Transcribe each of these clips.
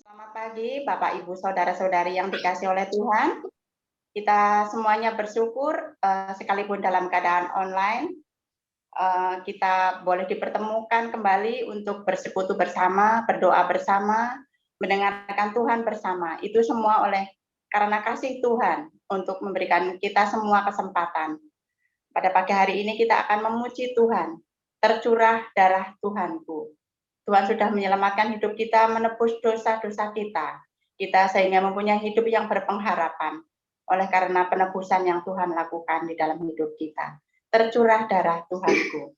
Selamat pagi, Bapak, Ibu, saudara-saudari yang dikasihi oleh Tuhan. Kita semuanya bersyukur, sekalipun dalam keadaan online, kita boleh dipertemukan kembali untuk bersekutu bersama, berdoa bersama, mendengarkan Tuhan bersama. Itu semua karena kasih Tuhan untuk memberikan kita semua kesempatan. Pada pagi hari ini kita akan memuji Tuhan. Tercurah darah Tuhanku. Tuhan sudah menyelamatkan hidup kita, menebus dosa-dosa kita. Kita sehingga mempunyai hidup yang berpengharapan. Oleh karena penebusan yang Tuhan lakukan di dalam hidup kita. Tercurah darah Tuhanku.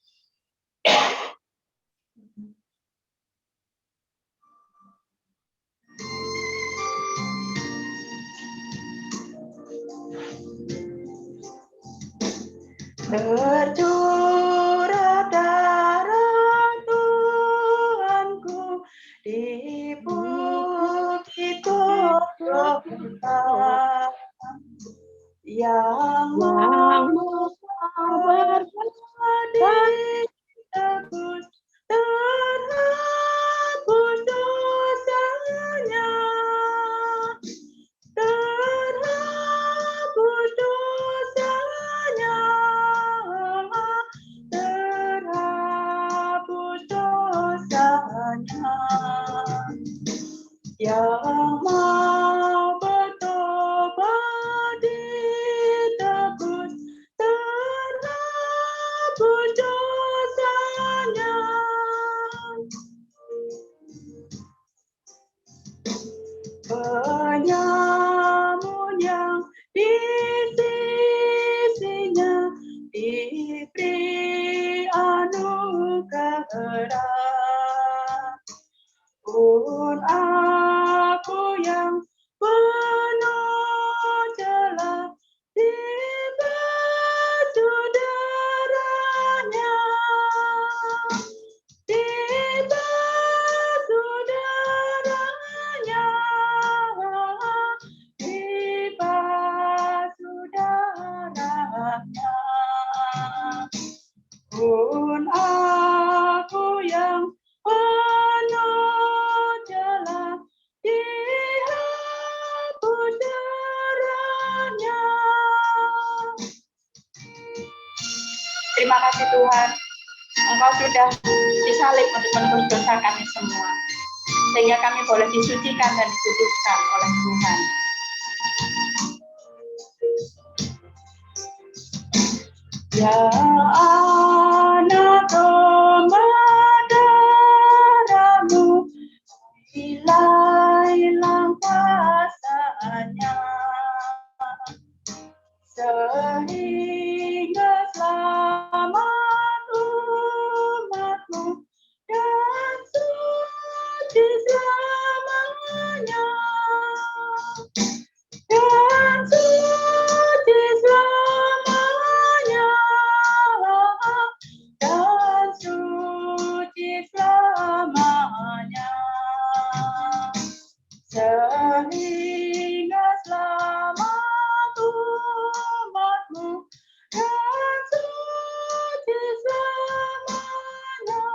Tercurah darah Tuhanku di bukit Golgota yang mau ditebus, terhapus dosanya, terhapus dosanya, terhapus dosanya, yang mau bertobat ditebus, terhapus dosanya. Penyamun yang di sisinya diberi anugerah. Pun aku yang penuh celah dibasuh darahnya, dibasuh darahnya, dibasuh darahnya. Pun aku yang penuh celah dihapus darahnya. Terima kasih Tuhan, Engkau sudah disalib untuk menebus dosa kami semua, sehingga kami boleh disucikan dan dikuduskan oleh Tuhan. Ya anak domba darahmu, hilang kuasanya, sehingga selamat umatmu dan suci selamanya, dan suci selamanya, dan suci selamanya, sehingga selamat umatmu dan suci selamanya.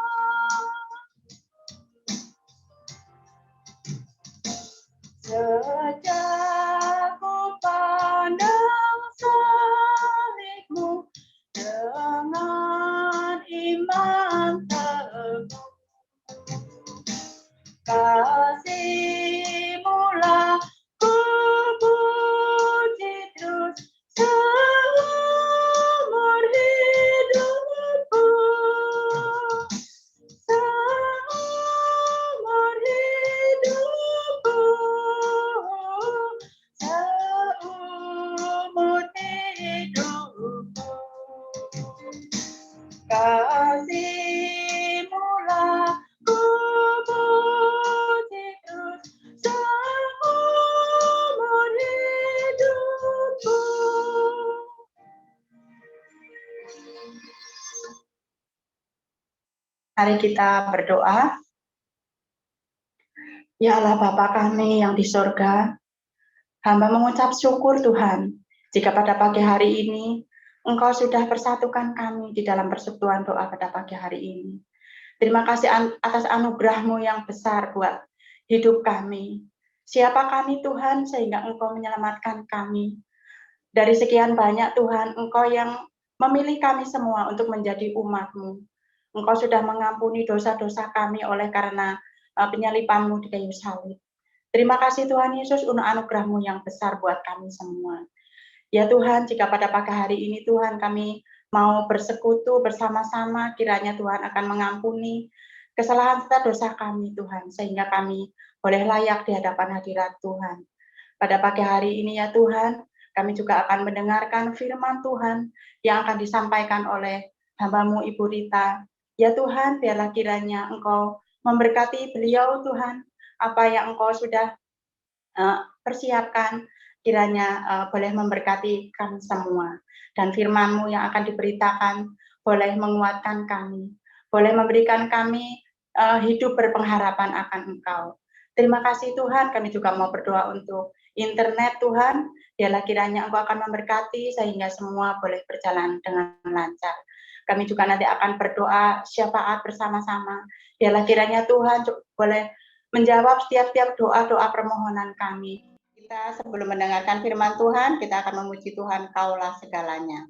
Sejak ku pandang salibmu dengan iman teguh, kasih-Mu-lah ku puji terus seumur hidupku, seumur hidupku, seumur hidupku. Kasih-Mu-lah ku puji terus seumur hidupku. Mari kita berdoa. Ya Allah Bapa kami yang di surga, hamba mengucap syukur Tuhan, jika pada pagi hari ini Engkau sudah persatukan kami di dalam persekutuan doa pada pagi hari ini. Terima kasih atas anugerah-Mu yang besar buat hidup kami. Siapa kami Tuhan sehingga Engkau menyelamatkan kami. Dari sekian banyak Tuhan, Engkau yang memilih kami semua untuk menjadi umat-Mu. Engkau sudah mengampuni dosa-dosa kami oleh karena penyaliban-Mu di kayu salib. Terima kasih Tuhan Yesus untuk anugerah-Mu yang besar buat kami semua. Ya Tuhan, jika pada pagi hari ini Tuhan kami mau bersekutu bersama-sama, kiranya Tuhan akan mengampuni kesalahan serta dosa kami Tuhan, sehingga kami boleh layak di hadapan hadirat Tuhan. Pada pagi hari ini ya Tuhan, kami juga akan mendengarkan firman Tuhan yang akan disampaikan oleh hamba-Mu Ibu Rita. Ya Tuhan, biarlah kiranya Engkau memberkati beliau Tuhan, apa yang Engkau sudah persiapkan, kiranya boleh memberkati kami semua. Dan firman-Mu yang akan diberitakan boleh menguatkan kami, boleh memberikan kami hidup berpengharapan akan Engkau. Terima kasih Tuhan, kami juga mau berdoa untuk internet Tuhan, biarlah kiranya Engkau akan memberkati sehingga semua boleh berjalan dengan lancar. Kami juga nanti akan berdoa syafaat bersama-sama, biarlah kiranya Tuhan boleh menjawab setiap doa-doa permohonan kami. Kita sebelum mendengarkan firman Tuhan, kita akan memuji Tuhan, Kaulah segalanya.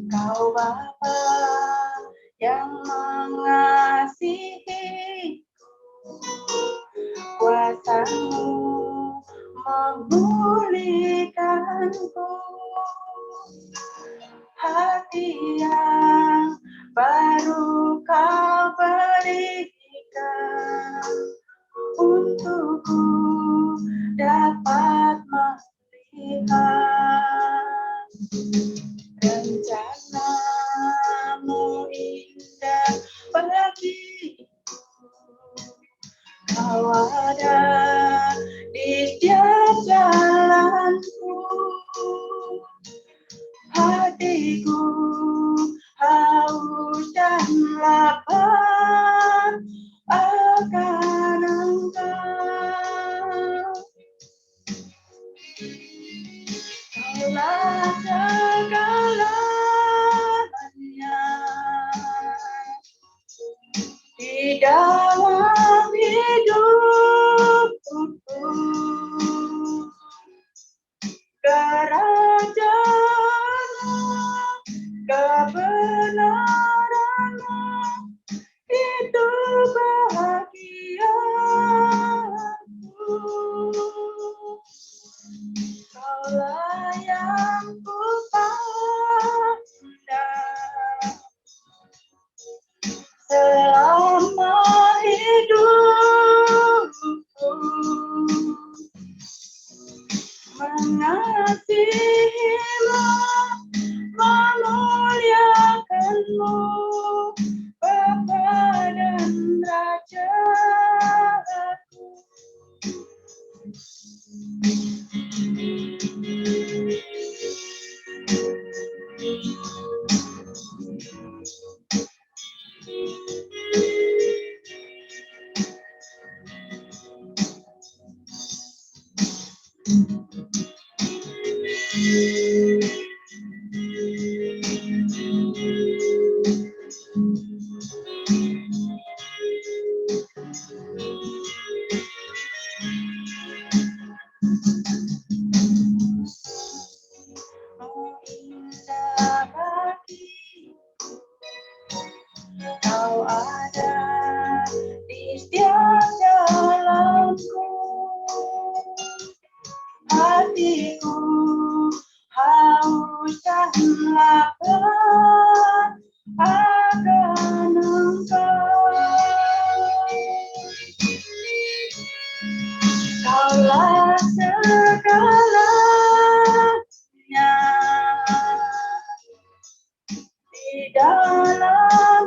Kau Bapa yang mengasihi, kuasa-Mu memulihkanku, hati yang baru Kau berikan untukku dapat melihat rencana-Mu indah bagiku. Kau ada di setiap jalanku, hatiku haus dan lapar akan Engkau. Kaulah segalanya di dalam hidupku, kerajaan-Mu, kebenaran-Mu, itu bahagiaku. Kaulah yang kupandang selama hidupku, mengasihi-Mu, memuliakan-Mu, Bapa dan Rajaku. Indah bagiku, Kau ada di setiap jalanku, hatiku haus dan lapar akan Engkau. Kaulah segalanya di dalam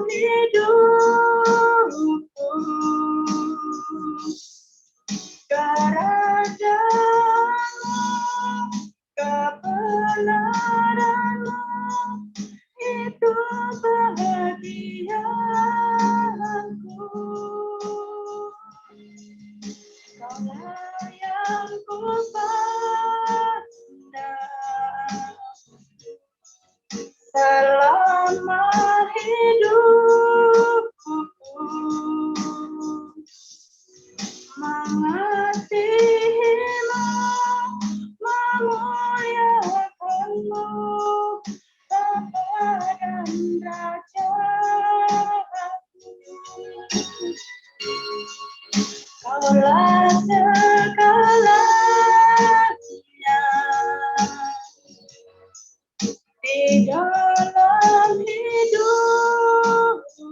kebenaranmu itu bahagiaku. Kaulah yang ku pandang selama hidupku, mengasihimu, memuliakanmu, Bapa dan Raja-Ku. Kaulah segalanya di dalam hidupku.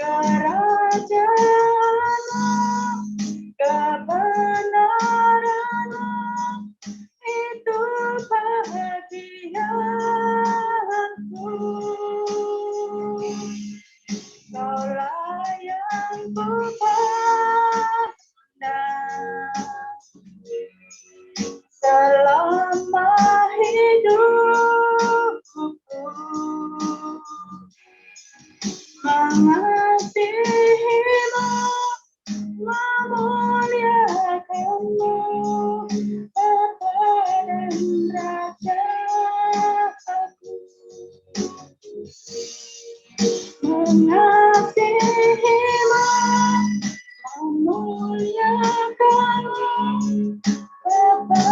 Kerajaanmu, kebenaranmu itu bahagiaku. Kaulah yang ku pandang selama hidupku, mengasihimu, memuliakanmu, Bapa dan Raja-Ku. Mengasihimu, memuliakanmu, Bapa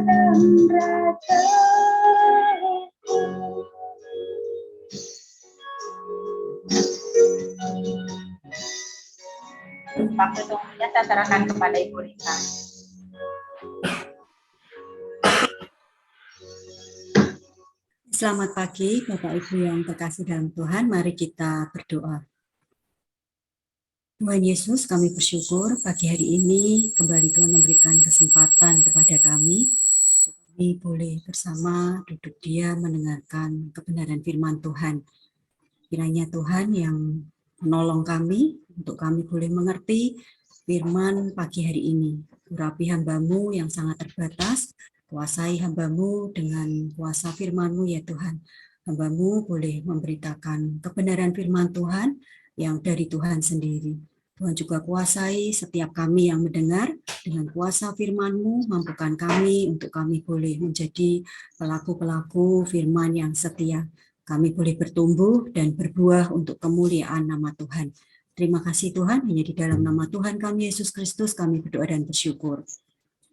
dan Raja-Ku. Waktu tunggunya saya serahkan kepada Ibu Rita. Selamat pagi Bapak Ibu yang terkasih dalam Tuhan, mari kita berdoa. Tuhan Yesus, kami bersyukur pagi hari ini kembali Tuhan memberikan kesempatan kepada kami boleh bersama duduk diam mendengarkan kebenaran firman Tuhan. Kiranya Tuhan yang menolong kami untuk kami boleh mengerti firman pagi hari ini. Urapi hamba-Mu yang sangat terbatas, kuasai hamba-Mu dengan kuasa firman-Mu ya Tuhan. Hamba-Mu boleh memberitakan kebenaran firman Tuhan yang dari Tuhan sendiri. Tuhan juga kuasai setiap kami yang mendengar dengan kuasa firman-Mu, mampukan kami untuk kami boleh menjadi pelaku-pelaku firman yang setia. Kami boleh bertumbuh dan berbuah untuk kemuliaan nama Tuhan. Terima kasih Tuhan, hanya di dalam nama Tuhan kami Yesus Kristus kami berdoa dan bersyukur.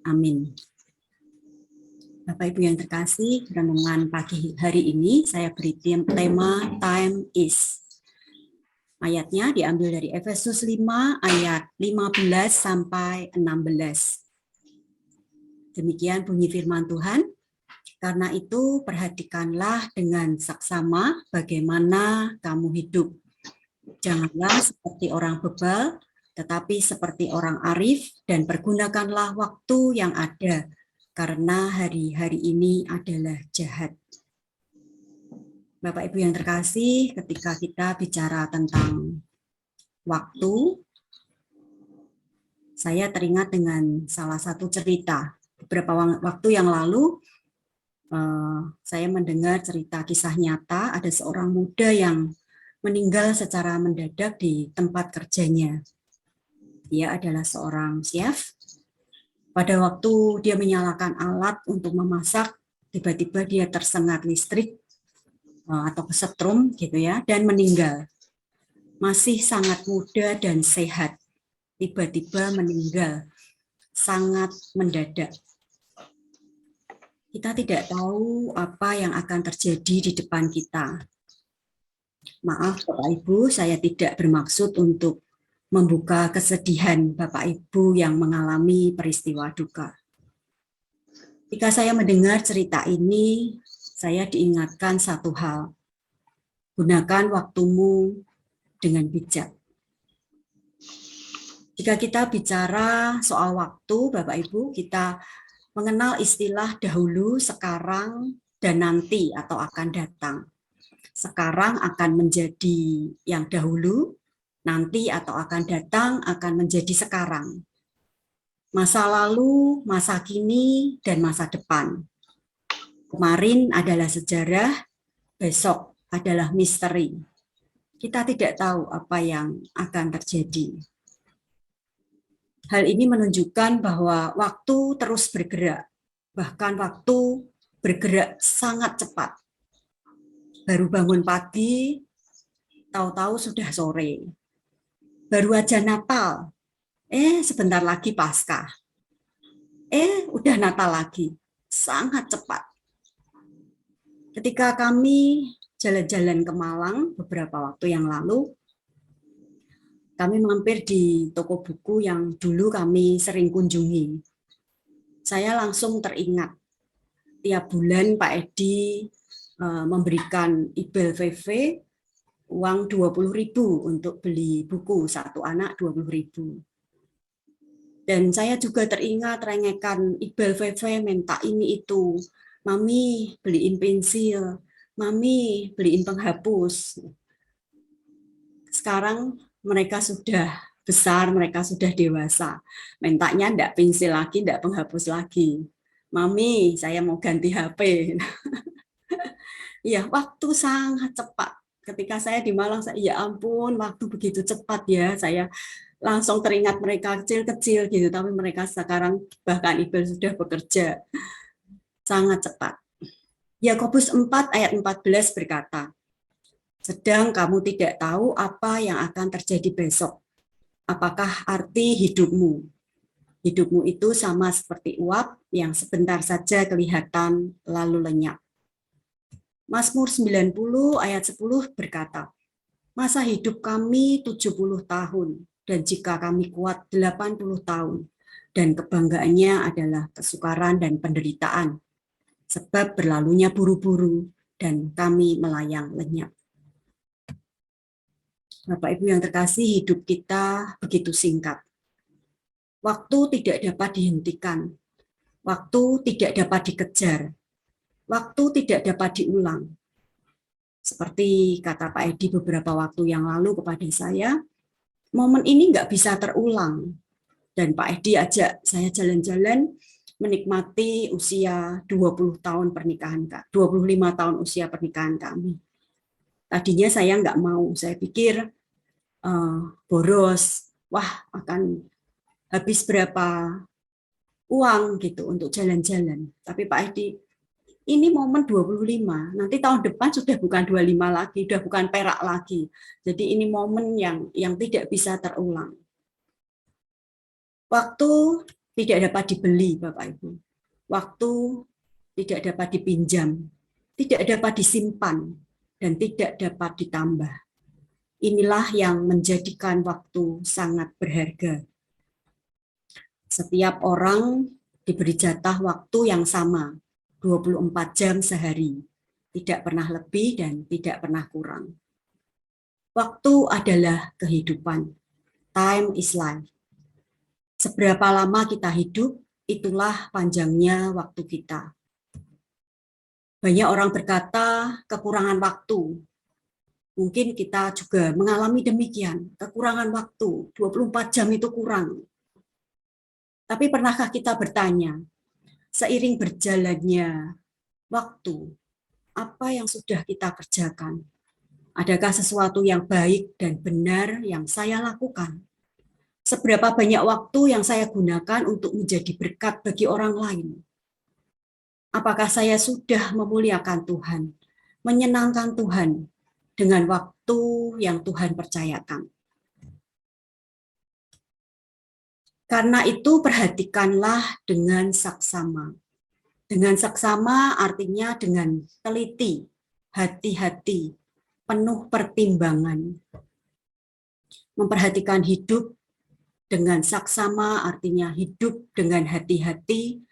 Amin. Bapak Ibu yang terkasih, renungan pagi hari ini saya beri tema Time Is. Ayatnya diambil dari Efesus 5 ayat 15 sampai 16. Demikian bunyi firman Tuhan. Karena itu perhatikanlah dengan saksama bagaimana kamu hidup. Janganlah seperti orang bebal, tetapi seperti orang arif dan pergunakanlah waktu yang ada, karena hari-hari ini adalah jahat. Bapak Ibu yang terkasih, ketika kita bicara tentang waktu, saya teringat dengan salah satu cerita. Beberapa waktu yang lalu, saya mendengar cerita kisah nyata, ada seorang muda yang meninggal secara mendadak di tempat kerjanya. Dia adalah seorang chef. Pada waktu dia menyalakan alat untuk memasak, tiba-tiba dia tersengat listrik, atau kesetrum gitu ya, dan meninggal. Masih sangat muda dan sehat, tiba-tiba meninggal, sangat mendadak. Kita tidak tahu apa yang akan terjadi di depan kita. Maaf Bapak Ibu, saya tidak bermaksud untuk membuka kesedihan Bapak Ibu yang mengalami peristiwa duka. Jika saya mendengar cerita ini, saya diingatkan satu hal. Gunakan waktumu dengan bijak. Jika kita bicara soal waktu, Bapak Ibu, kita mengenal istilah dahulu, sekarang, dan nanti atau akan datang. Sekarang akan menjadi yang dahulu, nanti atau akan datang akan menjadi sekarang. Masa lalu, masa kini, dan masa depan. Kemarin adalah sejarah, besok adalah misteri. Kita tidak tahu apa yang akan terjadi. Hal ini menunjukkan bahwa waktu terus bergerak, bahkan waktu bergerak sangat cepat. Baru bangun pagi, tahu-tahu sudah sore. Baru aja Natal, sebentar lagi Paskah. Udah Natal lagi, sangat cepat. Ketika kami jalan-jalan ke Malang beberapa waktu yang lalu, kami mampir di toko buku yang dulu kami sering kunjungi. Saya langsung teringat, tiap bulan Pak Edi memberikan Ibel VV uang 20.000 untuk beli buku, satu anak 20.000. Dan saya juga teringat rengekan Ibel VV minta ini itu, Mami beliin pensil, Mami beliin penghapus. Sekarang mereka sudah besar, mereka sudah dewasa. Mintanya enggak pensil lagi, enggak penghapus lagi. Mami, saya mau ganti HP. Ya, waktu sangat cepat. Ketika saya di Malang, ya ampun, waktu begitu cepat ya. Saya langsung teringat mereka kecil-kecil gitu, tapi mereka sekarang bahkan Ibel sudah bekerja. Sangat cepat. Yakobus 4 ayat 14 berkata, sedang kamu tidak tahu apa yang akan terjadi besok. Apakah arti hidupmu? Hidupmu itu sama seperti uap yang sebentar saja kelihatan lalu lenyap. Mazmur 90 ayat 10 berkata, masa hidup kami 70 tahun, dan jika kami kuat 80 tahun, dan kebanggaannya adalah kesukaran dan penderitaan, sebab berlalunya buru-buru, dan kami melayang lenyap. Bapak Ibu yang terkasih, hidup kita begitu singkat. Waktu tidak dapat dihentikan, waktu tidak dapat dikejar, waktu tidak dapat diulang. Seperti kata Pak Edi beberapa waktu yang lalu kepada saya, momen ini nggak bisa terulang. Dan Pak Edi ajak saya jalan-jalan menikmati usia 20 tahun pernikahan, 25 tahun usia pernikahan kami. Tadinya saya nggak mau, saya pikir boros, wah akan habis berapa uang gitu untuk jalan-jalan. Tapi Pak Edi, ini momen 25, nanti tahun depan sudah bukan 25 lagi, sudah bukan perak lagi. Jadi ini momen yang tidak bisa terulang. Waktu tidak dapat dibeli, Bapak Ibu. Waktu tidak dapat dipinjam, tidak dapat disimpan, dan tidak dapat ditambah. Inilah yang menjadikan waktu sangat berharga. Setiap orang diberi jatah waktu yang sama, 24 jam sehari, tidak pernah lebih dan tidak pernah kurang. Waktu adalah kehidupan. Time is life. Seberapa lama kita hidup, itulah panjangnya waktu kita. Banyak orang berkata kekurangan waktu. Mungkin kita juga mengalami demikian, kekurangan waktu, 24 jam itu kurang. Tapi pernahkah kita bertanya, seiring berjalannya waktu, apa yang sudah kita kerjakan? Adakah sesuatu yang baik dan benar yang saya lakukan? Seberapa banyak waktu yang saya gunakan untuk menjadi berkat bagi orang lain? Apakah saya sudah memuliakan Tuhan, menyenangkan Tuhan dengan waktu yang Tuhan percayakan? Karena itu perhatikanlah dengan saksama. Dengan saksama artinya dengan teliti, hati-hati, penuh pertimbangan. Memperhatikan hidup dengan saksama artinya hidup dengan hati-hati,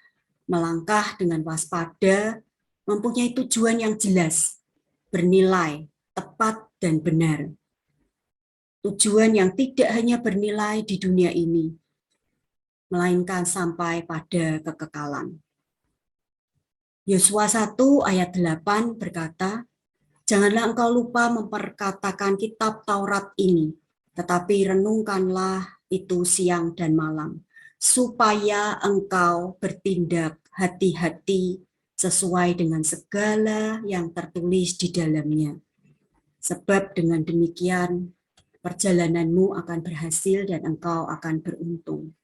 melangkah dengan waspada, mempunyai tujuan yang jelas, bernilai, tepat, dan benar. Tujuan yang tidak hanya bernilai di dunia ini, melainkan sampai pada kekekalan. Yosua 1 ayat 8 berkata, janganlah engkau lupa memperkatakan kitab Taurat ini, tetapi renungkanlah itu siang dan malam, supaya engkau bertindak hati-hati sesuai dengan segala yang tertulis di dalamnya. Sebab dengan demikian perjalananmu akan berhasil dan engkau akan beruntung.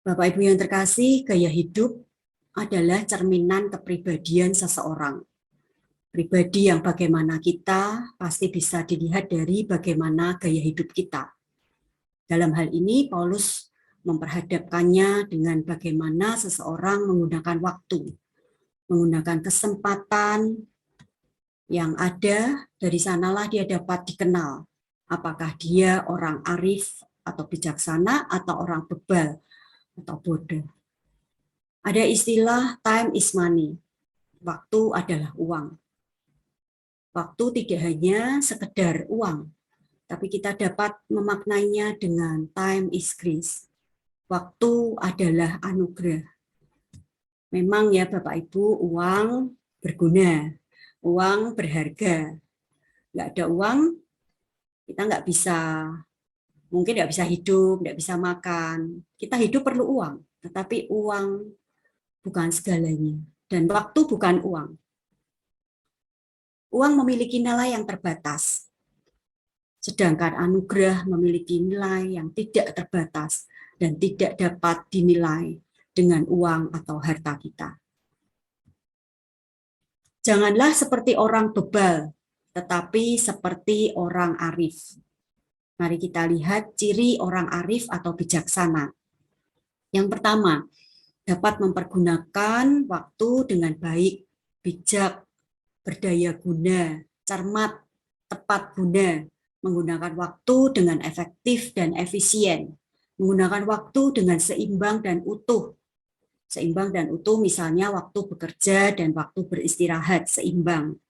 Bapak Ibu yang terkasih, gaya hidup adalah cerminan kepribadian seseorang. Pribadi yang bagaimana kita pasti bisa dilihat dari bagaimana gaya hidup kita. Dalam hal ini, Paulus memperhadapkannya dengan bagaimana seseorang menggunakan waktu, menggunakan kesempatan yang ada, dari sanalah dia dapat dikenal. Apakah dia orang arif atau bijaksana atau orang bebal atau bodoh. Ada istilah time is money, waktu adalah uang. Waktu tidak hanya sekedar uang, tapi kita dapat memaknainya dengan time is grace. Waktu adalah anugerah. Memang ya Bapak Ibu, uang berguna, uang berharga. Nggak ada uang, kita nggak bisa, mungkin nggak bisa hidup, nggak bisa makan. Kita hidup perlu uang, tetapi uang bukan segalanya. Dan waktu bukan uang. Uang memiliki nilai yang terbatas, sedangkan anugerah memiliki nilai yang tidak terbatas dan tidak dapat dinilai dengan uang atau harta kita. Janganlah seperti orang bebal, tetapi seperti orang arif. Mari kita lihat ciri orang arif atau bijaksana. Yang pertama, dapat mempergunakan waktu dengan baik, bijak, berdaya guna, cermat, tepat guna, menggunakan waktu dengan efektif dan efisien, menggunakan waktu dengan seimbang dan utuh. Seimbang dan utuh misalnya waktu bekerja dan waktu beristirahat seimbang.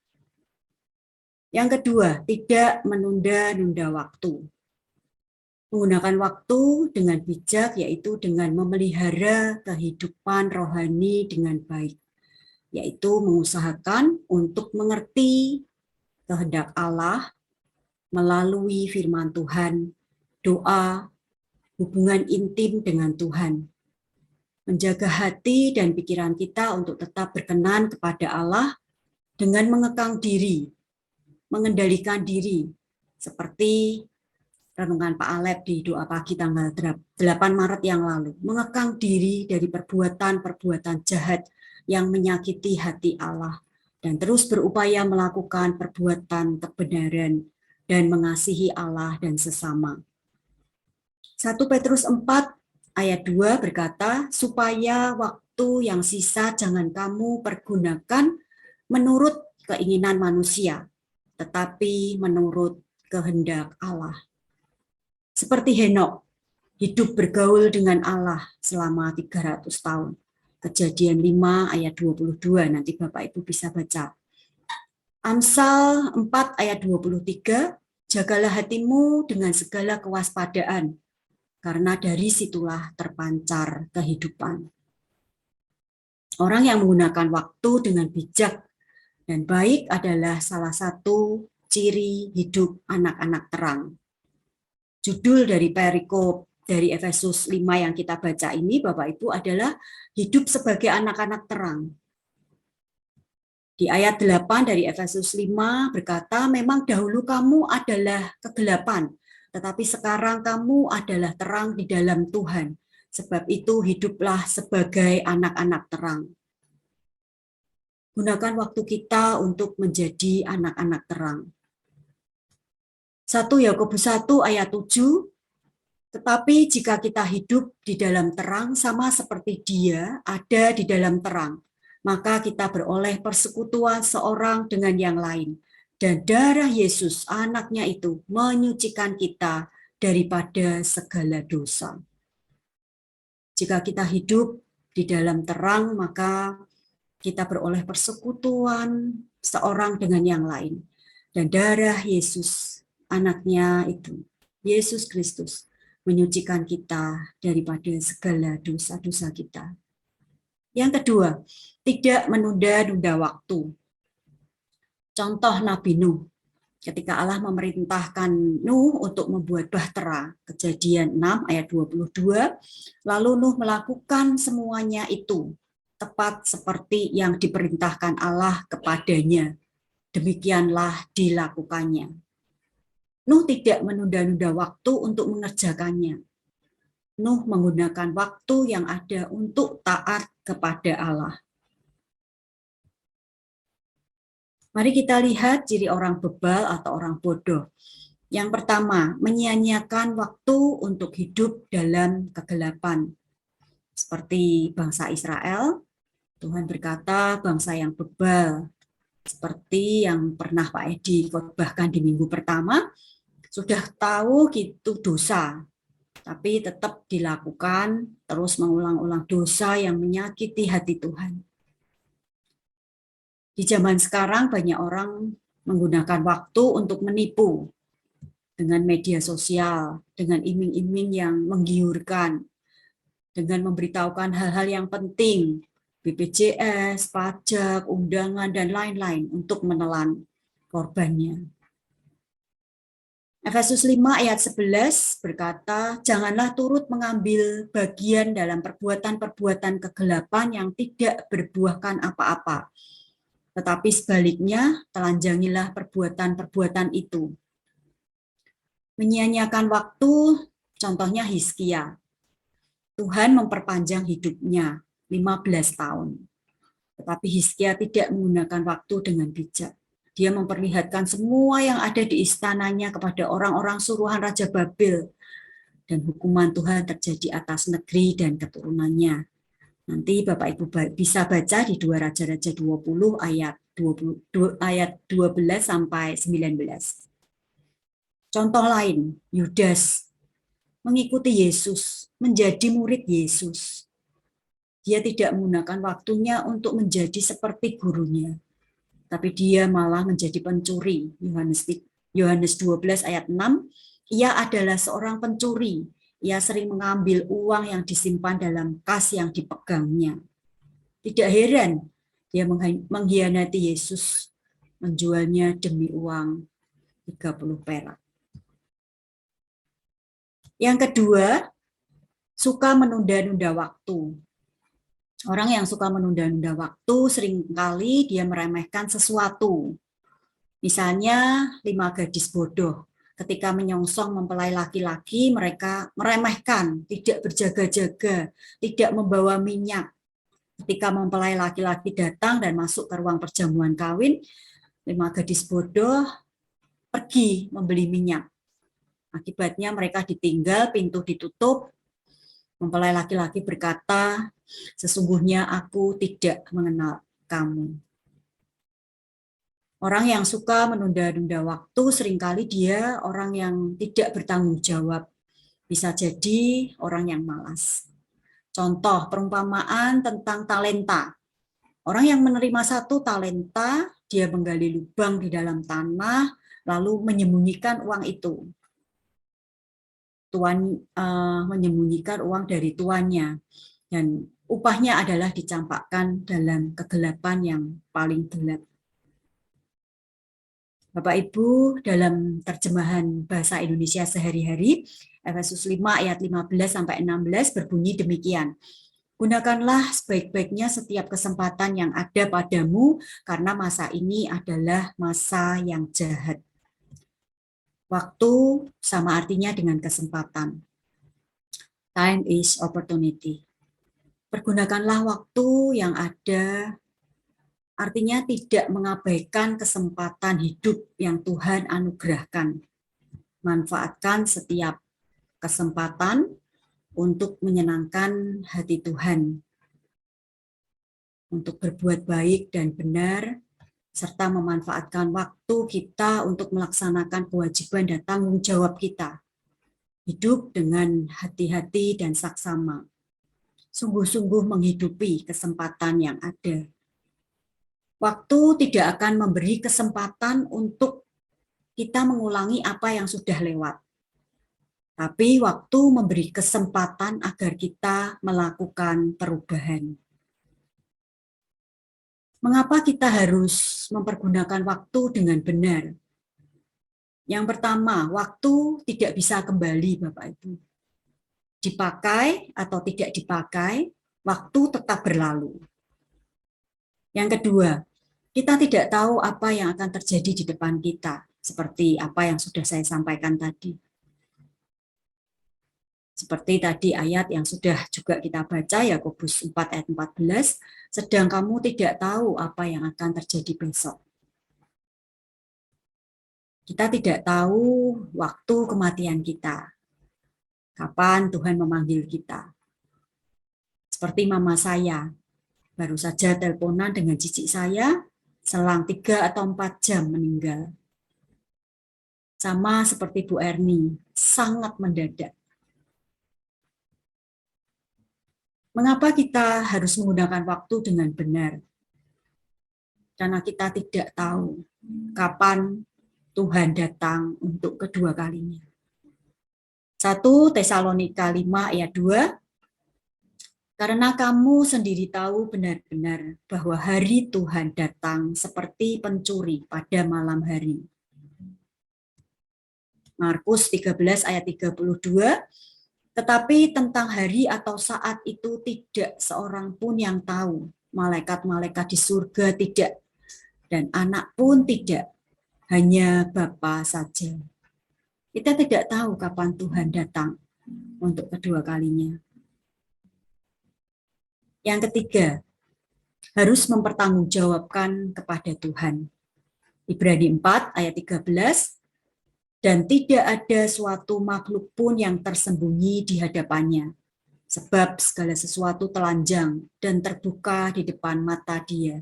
Yang kedua, tidak menunda-nunda waktu. Menggunakan waktu dengan bijak, yaitu dengan memelihara kehidupan rohani dengan baik, yaitu mengusahakan untuk mengerti kehendak Allah melalui firman Tuhan, doa, hubungan intim dengan Tuhan. Menjaga hati dan pikiran kita untuk tetap berkenan kepada Allah dengan mengekang diri, mengendalikan diri, seperti renungan Pak Alep di doa pagi tanggal 8 Maret yang lalu, mengekang diri dari perbuatan-perbuatan jahat yang menyakiti hati Allah, dan terus berupaya melakukan perbuatan kebenaran dan mengasihi Allah dan sesama. 1 Petrus 4 ayat 2 berkata, supaya waktu yang sisa jangan kamu pergunakan menurut keinginan manusia, tetapi menurut kehendak Allah. Seperti Henok, hidup bergaul dengan Allah selama 300 tahun. Kejadian 5 ayat 22, nanti Bapak Ibu bisa baca. Amsal 4 ayat 23, jagalah hatimu dengan segala kewaspadaan, karena dari situlah terpancar kehidupan. Orang yang menggunakan waktu dengan bijak dan baik adalah salah satu ciri hidup anak-anak terang. Judul dari perikop dari Efesus 5 yang kita baca ini, Bapak Ibu, adalah hidup sebagai anak-anak terang. Di ayat 8 dari Efesus 5 berkata, memang dahulu kamu adalah kegelapan, tetapi sekarang kamu adalah terang di dalam Tuhan. Sebab itu hiduplah sebagai anak-anak terang. Gunakan waktu kita untuk menjadi anak-anak terang. 1 Yakobus 1 ayat 7, tetapi jika kita hidup di dalam terang sama seperti Dia ada di dalam terang, maka kita beroleh persekutuan seorang dengan yang lain. Dan darah Yesus, anaknya itu, menyucikan kita daripada segala dosa. Jika kita hidup di dalam terang, maka kita beroleh persekutuan seorang dengan yang lain. Dan darah Yesus, anaknya itu, Yesus Kristus, menyucikan kita daripada segala dosa-dosa kita. Yang kedua, tidak menunda-nunda waktu. Contoh Nabi Nuh. ketika Allah memerintahkan Nuh untuk membuat bahtera, Kejadian 6 ayat 22, lalu Nuh melakukan semuanya itu tepat seperti yang diperintahkan Allah kepadanya. Demikianlah dilakukannya. Nuh tidak menunda-nunda waktu untuk mengerjakannya. Nuh menggunakan waktu yang ada untuk taat kepada Allah. Mari kita lihat ciri orang bebal atau orang bodoh. Yang pertama, menyia-nyiakan waktu untuk hidup dalam kegelapan. Seperti bangsa Israel, Tuhan berkata bangsa yang bebal. Seperti yang pernah Pak Edi khotbahkan di minggu pertama, sudah tahu gitu dosa, tapi tetap dilakukan, terus mengulang-ulang dosa yang menyakiti hati Tuhan. Di zaman sekarang banyak orang menggunakan waktu untuk menipu dengan media sosial, dengan iming-iming yang menggiurkan, dengan memberitahukan hal-hal yang penting, BPJS, pajak, undangan, dan lain-lain untuk menelan korbannya. Efesus 5 ayat 11 berkata, janganlah turut mengambil bagian dalam perbuatan-perbuatan kegelapan yang tidak berbuahkan apa-apa. Tetapi sebaliknya, telanjangilah perbuatan-perbuatan itu. Menyia-nyiakan waktu, contohnya Hizkia. Tuhan memperpanjang hidupnya 15 tahun. Tetapi Hizkia tidak menggunakan waktu dengan bijak. Dia memperlihatkan semua yang ada di istananya kepada orang-orang suruhan Raja Babel. Dan hukuman Tuhan terjadi atas negeri dan keturunannya. Nanti Bapak Ibu bisa baca di 2 Raja-Raja 20 ayat 12 sampai 19. Contoh lain, Yudas mengikuti Yesus, menjadi murid Yesus. Dia tidak menggunakan waktunya untuk menjadi seperti gurunya, tapi dia malah menjadi pencuri. Yohanes 12 ayat 6, ia adalah seorang pencuri. Ia sering mengambil uang yang disimpan dalam kas yang dipegangnya. Tidak heran dia mengkhianati Yesus, menjualnya demi uang 30 perak. Yang kedua, suka menunda-nunda waktu. Orang yang suka menunda-nunda waktu seringkali dia meremehkan sesuatu. Misalnya 5 gadis bodoh. Ketika menyongsong mempelai laki-laki, mereka meremehkan, tidak berjaga-jaga, tidak membawa minyak. Ketika mempelai laki-laki datang dan masuk ke ruang perjamuan kawin, 5 gadis bodoh pergi membeli minyak. Akibatnya mereka ditinggal, pintu ditutup. Mempelai laki-laki berkata, sesungguhnya aku tidak mengenal kamu. Orang yang suka menunda-nunda waktu seringkali dia orang yang tidak bertanggung jawab. Bisa jadi orang yang malas. Contoh perumpamaan tentang talenta. Orang yang menerima 1 talenta, dia menggali lubang di dalam tanah, lalu menyembunyikan uang itu. Tuan menyembunyikan uang dari tuannya. Dan upahnya adalah dicampakkan dalam kegelapan yang paling gelap. Bapak Ibu, dalam terjemahan bahasa Indonesia sehari-hari, Efesus 5 ayat 15 sampai 16 berbunyi demikian. Gunakanlah sebaik-baiknya setiap kesempatan yang ada padamu karena masa ini adalah masa yang jahat. Waktu sama artinya dengan kesempatan. Time is opportunity. Pergunakanlah waktu yang ada, artinya tidak mengabaikan kesempatan hidup yang Tuhan anugerahkan. Manfaatkan setiap kesempatan untuk menyenangkan hati Tuhan, untuk berbuat baik dan benar, serta memanfaatkan waktu kita untuk melaksanakan kewajiban dan tanggung jawab kita. Hidup dengan hati-hati dan saksama. Sungguh-sungguh menghidupi kesempatan yang ada. Waktu tidak akan memberi kesempatan untuk kita mengulangi apa yang sudah lewat. Tapi waktu memberi kesempatan agar kita melakukan perubahan. Mengapa kita harus mempergunakan waktu dengan benar? Yang pertama, waktu tidak bisa kembali, Bapak Ibu. Dipakai atau tidak dipakai, waktu tetap berlalu. Yang kedua, kita tidak tahu apa yang akan terjadi di depan kita, seperti apa yang sudah saya sampaikan tadi. Seperti tadi ayat yang sudah juga kita baca, Yakobus 4 ayat 14, sedang kamu tidak tahu apa yang akan terjadi besok. Kita tidak tahu waktu kematian kita, kapan Tuhan memanggil kita. Seperti mama saya, baru saja teleponan dengan cicik saya, selang 3 atau 4 jam meninggal. Sama seperti Bu Erni, sangat mendadak. Mengapa kita harus menggunakan waktu dengan benar? Karena kita tidak tahu kapan Tuhan datang untuk kedua kalinya. 1 Tesalonika 5 ayat 2, karena kamu sendiri tahu benar-benar bahwa hari Tuhan datang seperti pencuri pada malam hari. Markus 13 ayat 32, tetapi tentang hari atau saat itu tidak seorang pun yang tahu, malaikat-malaikat di surga tidak, dan anak pun tidak, hanya Bapa saja. Kita tidak tahu kapan Tuhan datang untuk kedua kalinya. Yang ketiga, harus mempertanggungjawabkan kepada Tuhan. Ibrani 4 ayat 13, dan tidak ada suatu makhluk pun yang tersembunyi di hadapannya, sebab segala sesuatu telanjang dan terbuka di depan mata Dia,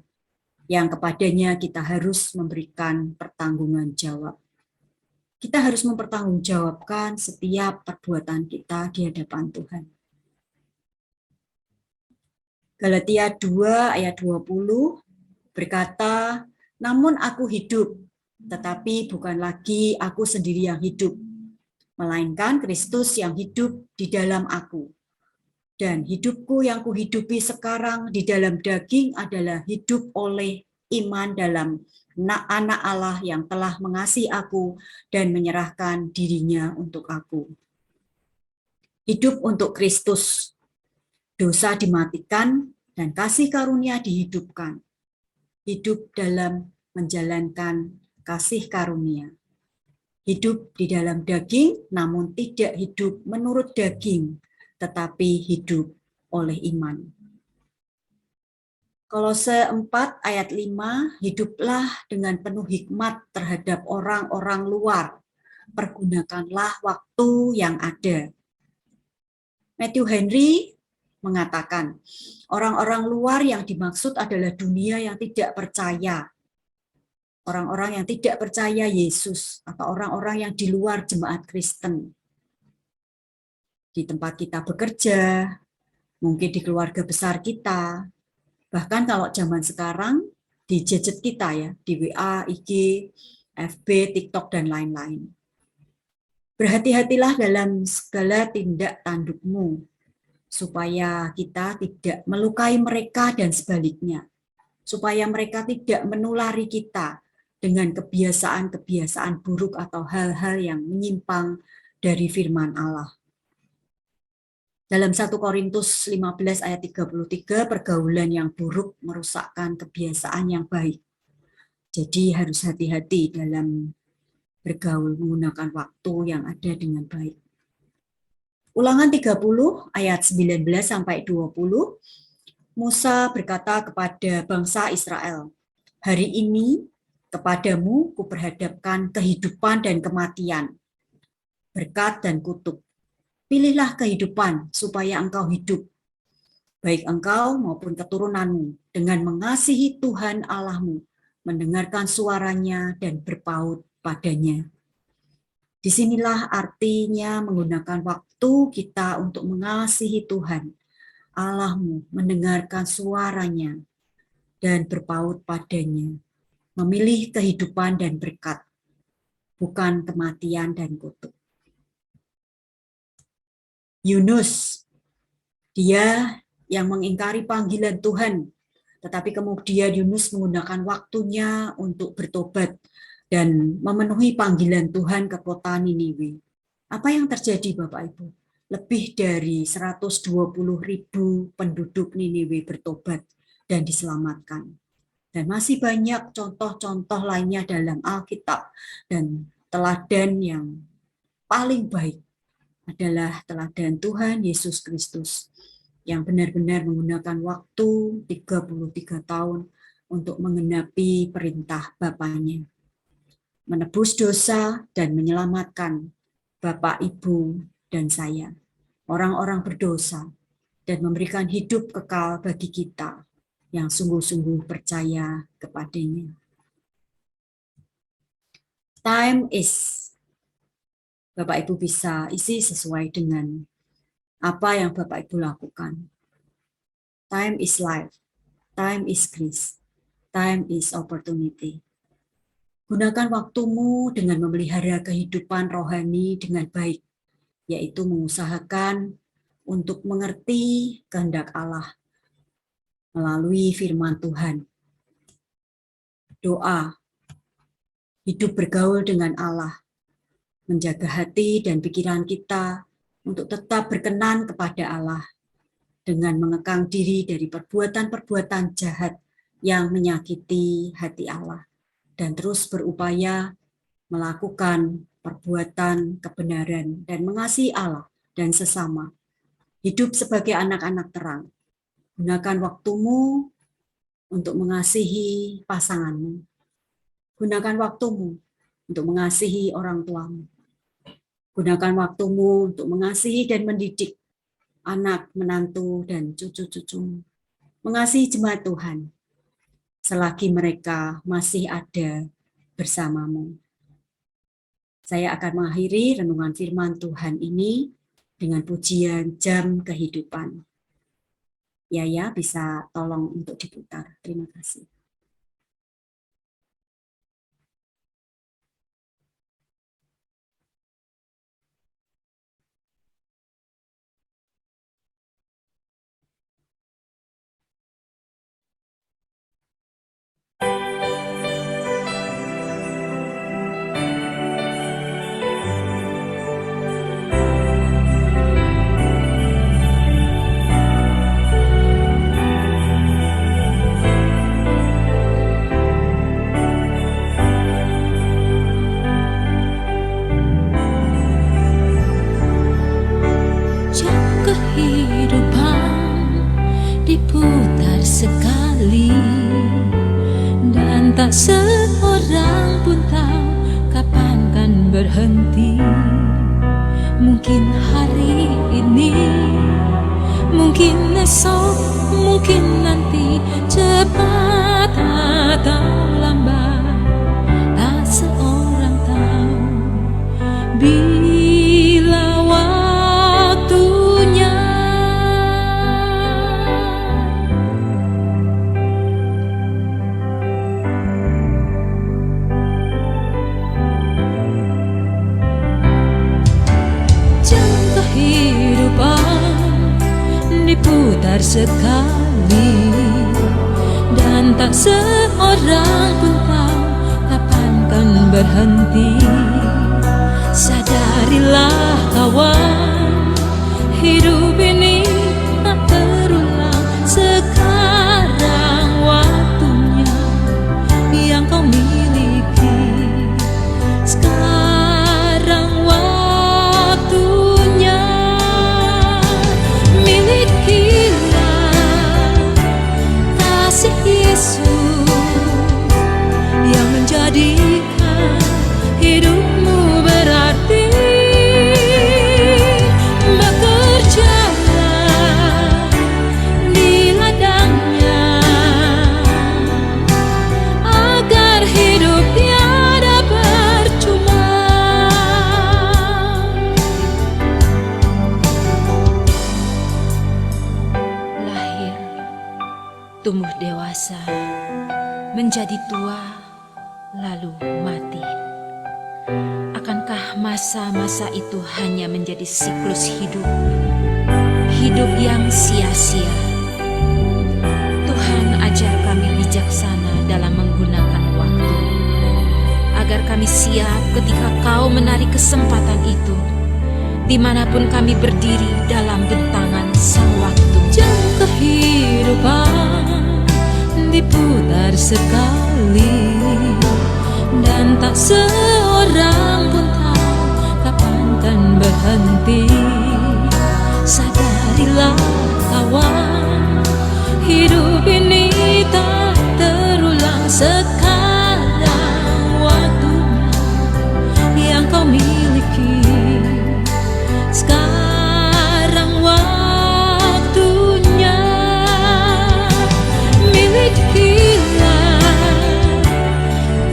yang kepadanya kita harus memberikan pertanggungan jawab. Kita harus mempertanggungjawabkan setiap perbuatan kita di hadapan Tuhan. Galatia 2 ayat 20 berkata, namun aku hidup, tetapi bukan lagi aku sendiri yang hidup, melainkan Kristus yang hidup di dalam aku. Dan hidupku yang kuhidupi sekarang di dalam daging adalah hidup oleh iman dalam anak Allah yang telah mengasihi aku dan menyerahkan dirinya untuk aku. Hidup untuk Kristus, dosa dimatikan dan kasih karunia dihidupkan. Hidup dalam menjalankan kasih karunia. Hidup di dalam daging, namun tidak hidup menurut daging, tetapi hidup oleh iman. Kolose 4 ayat 5, hiduplah dengan penuh hikmat terhadap orang-orang luar. Pergunakanlah waktu yang ada. Matthew Henry mengatakan, orang-orang luar yang dimaksud adalah dunia yang tidak percaya. Orang-orang yang tidak percaya Yesus atau orang-orang yang di luar jemaat Kristen. Di tempat kita bekerja, mungkin di keluarga besar kita, bahkan kalau zaman sekarang di gadget kita ya, di WA, IG, FB, TikTok, dan lain-lain. Berhati-hatilah dalam segala tindak tandukmu, supaya kita tidak melukai mereka dan sebaliknya, supaya mereka tidak menulari kita dengan kebiasaan-kebiasaan buruk atau hal-hal yang menyimpang dari firman Allah. Dalam 1 Korintus 15 ayat 33, pergaulan yang buruk merusakkan kebiasaan yang baik. Jadi harus hati-hati dalam bergaul menggunakan waktu yang ada dengan baik. Ulangan 30 ayat 19 sampai 20, Musa berkata kepada bangsa Israel, hari ini kepadamu kuperhadapkan kehidupan dan kematian, berkat dan kutuk. Pilihlah kehidupan supaya engkau hidup, baik engkau maupun keturunanmu, dengan mengasihi Tuhan Allahmu, mendengarkan suaranya dan berpaut padanya. Disinilah artinya menggunakan waktu kita untuk mengasihi Tuhan Allahmu, mendengarkan suaranya dan berpaut padanya, memilih kehidupan dan berkat, bukan kematian dan kutuk. Yunus, dia yang mengingkari panggilan Tuhan, tetapi kemudian Yunus menggunakan waktunya untuk bertobat dan memenuhi panggilan Tuhan ke kota Niniwe. Apa yang terjadi Bapak Ibu? Lebih dari 120.000 penduduk Niniwe bertobat dan diselamatkan. Dan masih banyak contoh-contoh lainnya dalam Alkitab, dan teladan yang paling baik adalah teladan Tuhan Yesus Kristus yang benar-benar menggunakan waktu 33 tahun untuk menggenapi perintah Bapaknya, menebus dosa dan menyelamatkan Bapak, Ibu, dan saya, orang-orang berdosa, dan memberikan hidup kekal bagi kita yang sungguh-sungguh percaya kepadanya. Time is, Bapak Ibu bisa isi sesuai dengan apa yang Bapak Ibu lakukan. Time is life, time is grace, time is opportunity. Gunakan waktumu dengan memelihara kehidupan rohani dengan baik, yaitu mengusahakan untuk mengerti kehendak Allah melalui firman Tuhan. Doa, hidup bergaul dengan Allah, menjaga hati dan pikiran kita untuk tetap berkenan kepada Allah dengan mengekang diri dari perbuatan-perbuatan jahat yang menyakiti hati Allah dan terus berupaya melakukan perbuatan kebenaran dan mengasihi Allah dan sesama. Hidup sebagai anak-anak terang. Gunakan waktumu untuk mengasihi pasanganmu. Gunakan waktumu untuk mengasihi orang tuamu. Gunakan waktumu untuk mengasihi dan mendidik anak, menantu, dan cucu-cucumu. Mengasihi jemaat Tuhan selagi mereka masih ada bersamamu. Saya akan mengakhiri renungan firman Tuhan ini dengan pujian Jam Kehidupan. Yaya bisa tolong untuk diputar. Terima kasih. Diputar sekali dan tak seorang pun tahu kapan kan berhenti. Mungkin hari ini, mungkin esok, mungkin nanti, cepat atau lambat, tak seorang tahu bila waktunya. Diputar sekali dan tak seorang pun tahu kapan kan berhenti. Sadarilah kawan, hidup ini tak terulang. Sekarang waktunya yang kau miliki. Sekarang waktunya. Kasih Yesus yang menjadikan hidupmu berarti. Bekerjalah di ladangnya agar hidup tiada percuma. Lahir, tumbuh dewasa, menjadi tua, lalu mati. Akankah masa-masa itu hanya menjadi siklus hidup? Hidup yang sia-sia. Tuhan ajar kami bijaksana dalam menggunakan waktu, agar kami siap ketika Kau menarik kesempatan itu, dimanapun kami berdiri dalam bentangan sang waktu. Jam kehidupan diputar sekali, dan tak seorang pun tahu kapan kan berhenti. Sadarilah kawan, hidup ini tak terulang. Sekarang waktunya yang kau miliki. Sekarang waktunya, milikilah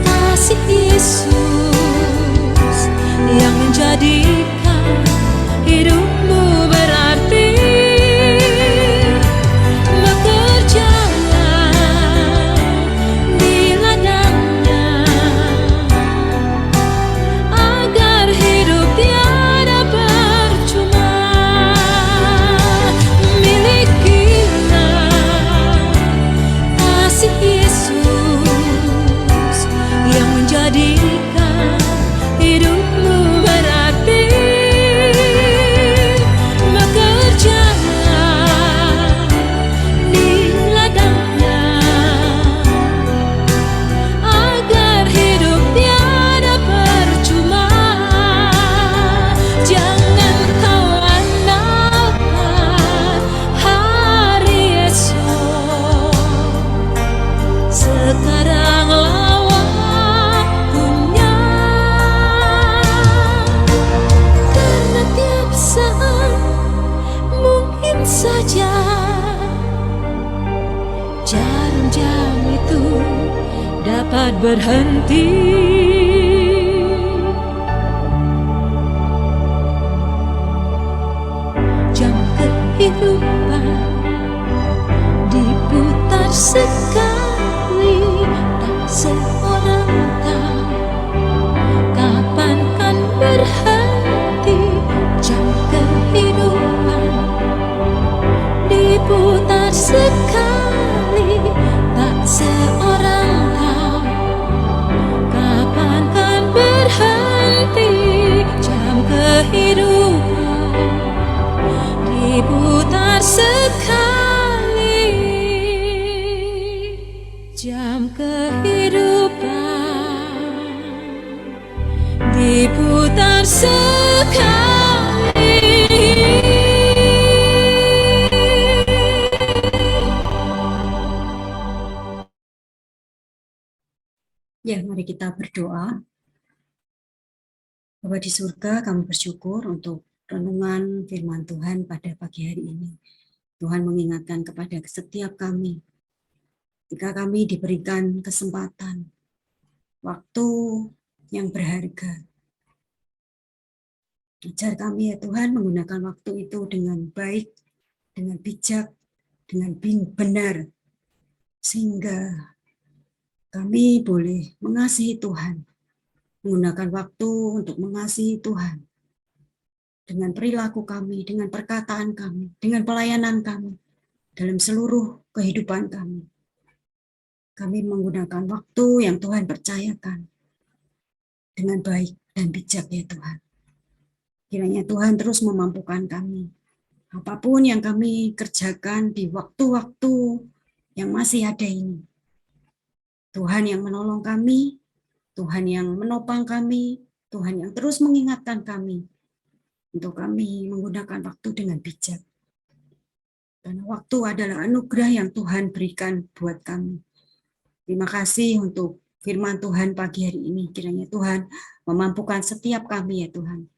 kasih Yesus yang menjadikan hidupmu berarti. Bekerjalah di ladangnya agar hidup tiada percuma. Milikilah kasih Yesus yang menjadikan hidupmu berarti. Bekerjalah di ladangnya agar hidup tiada percuma. Jangan kau andalkan hari esok, sekaranglah waktunya. Karena tiap saat mungkin saja jarum jam itu dapat berhenti. Jam kehidupan diputar sekali, tak seorang tahu kapan kan berhenti. Jam kehidupan diputar sekali, tak seorang tahu kapan kan berhenti. Jam kehidupan diputar sekali, jam kehidupan diputar sekali. Ya, mari kita berdoa. Bapa di surga, kami bersyukur untuk renungan firman Tuhan pada pagi hari ini. Tuhan mengingatkan kepada setiap kami, jika kami diberikan kesempatan, waktu yang berharga, ajar kami ya Tuhan menggunakan waktu itu dengan baik, dengan bijak, dengan benar, sehingga kami boleh mengasihi Tuhan, menggunakan waktu untuk mengasihi Tuhan dengan perilaku kami, dengan perkataan kami, dengan pelayanan kami, dalam seluruh kehidupan kami. Kami menggunakan waktu yang Tuhan percayakan dengan baik dan bijak ya Tuhan. Kiranya Tuhan terus memampukan kami. Apapun yang kami kerjakan di waktu-waktu yang masih ada ini. Tuhan yang menolong kami, Tuhan yang menopang kami, Tuhan yang terus mengingatkan kami untuk kami menggunakan waktu dengan bijak. Karena waktu adalah anugerah yang Tuhan berikan buat kami. Terima kasih untuk firman Tuhan pagi hari ini. Kiranya Tuhan memampukan setiap kami ya Tuhan.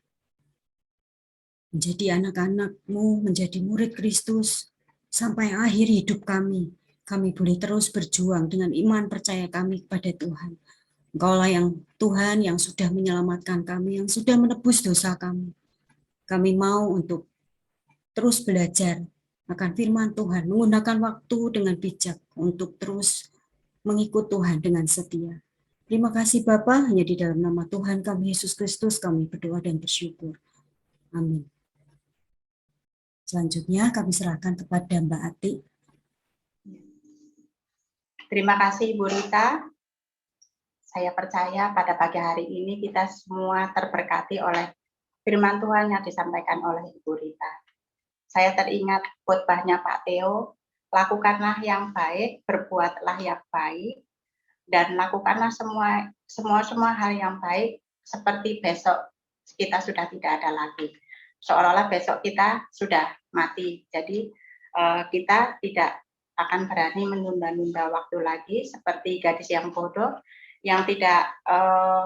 Menjadi anak-anak-Mu, menjadi murid Kristus, sampai akhir hidup kami. Kami boleh terus berjuang dengan iman percaya kami kepada Tuhan. Engkaulah yang Tuhan yang sudah menyelamatkan kami, yang sudah menebus dosa kami. Kami mau untuk terus belajar akan firman Tuhan, menggunakan waktu dengan bijak untuk terus mengikut Tuhan dengan setia. Terima kasih Bapa, hanya di dalam nama Tuhan kami Yesus Kristus kami berdoa dan bersyukur. Amin. Selanjutnya kami serahkan kepada Mbak Ati. Terima kasih Ibu Rita. Saya percaya pada pagi hari ini kita semua terberkati oleh firman Tuhan yang disampaikan oleh Ibu Rita. Saya teringat khotbahnya Pak Theo, lakukanlah yang baik, berbuatlah yang baik, dan lakukanlah semua hal yang baik seperti besok kita sudah tidak ada lagi. Seolah-olah besok kita sudah mati. Jadi kita tidak akan berani menunda-nunda waktu lagi seperti gadis yang bodoh yang tidak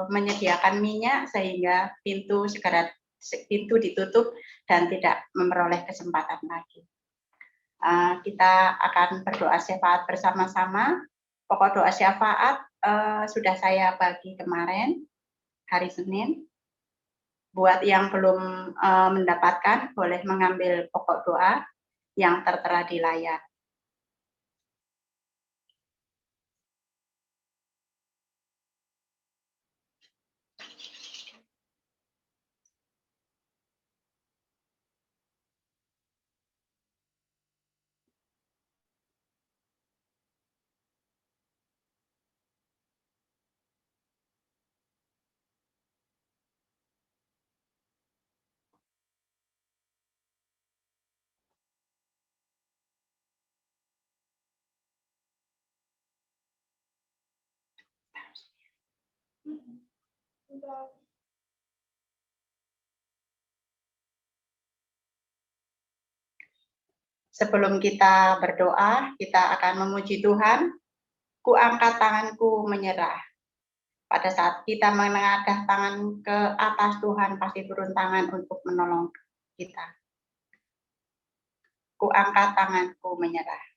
menyediakan minyak sehingga pintu ditutup dan tidak memperoleh kesempatan lagi. Kita akan berdoa syafaat bersama-sama. Pokok doa syafaat sudah saya bagi kemarin hari Senin. Buat yang belum mendapatkan boleh mengambil pokok doa yang tertera di layar. Sebelum kita berdoa, kita akan memuji Tuhan. Ku angkat tanganku menyerah. Pada saat kita menengadah tangan ke atas, Tuhan pasti turun tangan untuk menolong kita. Ku angkat tanganku menyerah.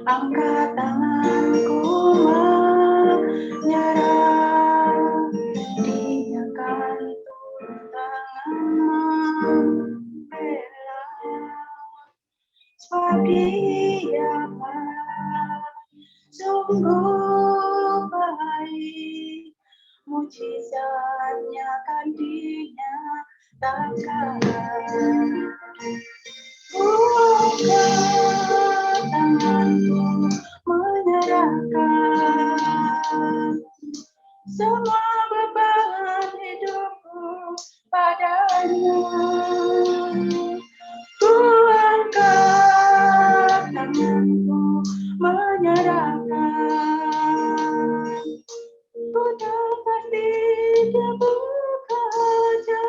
Angkat tanganku menyerah, Dia akan turun tangan membela, sebab Dia sungguh baik, mujizatnya kan dinyatakan. Angkat tanganku menyerahkan semua beban hidupku padanya. Ku angkat tanganku menyerahkan, ku tahu pasti Dia bekerja.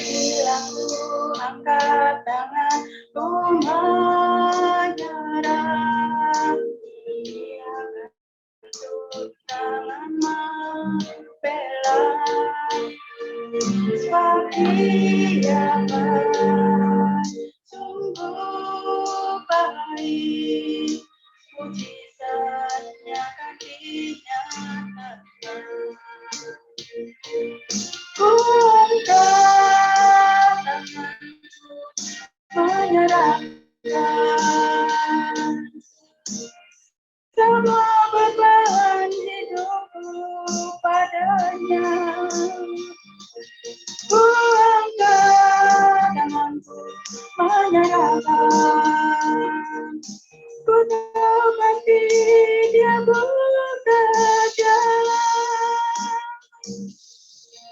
Bila ku angkat tangan, ku menyerah, Dia akan turun tangan membela, sebab Dia sungguh baik, mujizatnya kan dinyatakan. Ku angkat tanganku menyerahkan semua beban hidupku padanya. Ku angkat tanganku menyerahkan, ku tahu pasti Dia bekerja.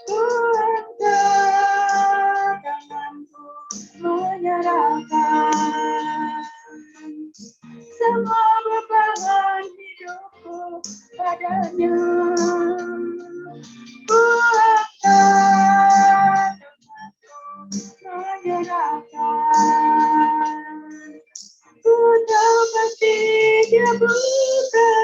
Ku angkat tanganku menyerahkan semua beban hidupku padanya. Ku angkat tanganku menyerahkan, ku tahu pasti Dia bekerja.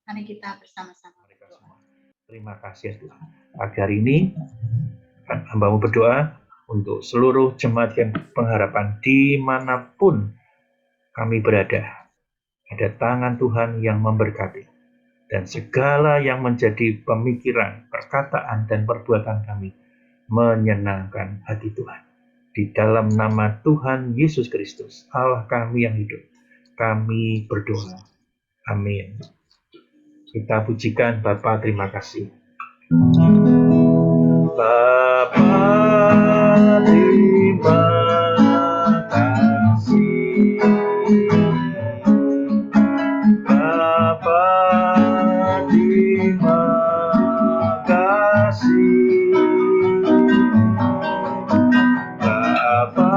Mari kita bersama-sama Mereka berdoa. semua. Terima kasih ya Tuhan. Pagi hari ini hamba-Mu berdoa untuk seluruh jemaat yang pengharapan dimanapun kami berada. Ada tangan Tuhan yang memberkati. Dan segala yang menjadi pemikiran, perkataan, dan perbuatan kami menyenangkan hati Tuhan. Di dalam nama Tuhan Yesus Kristus, Allah kami yang hidup, kami berdoa. Amin. Kita pujikan Bapa, terima kasih. Bapa, terima kasih. Bapa, terima kasih. Bapa,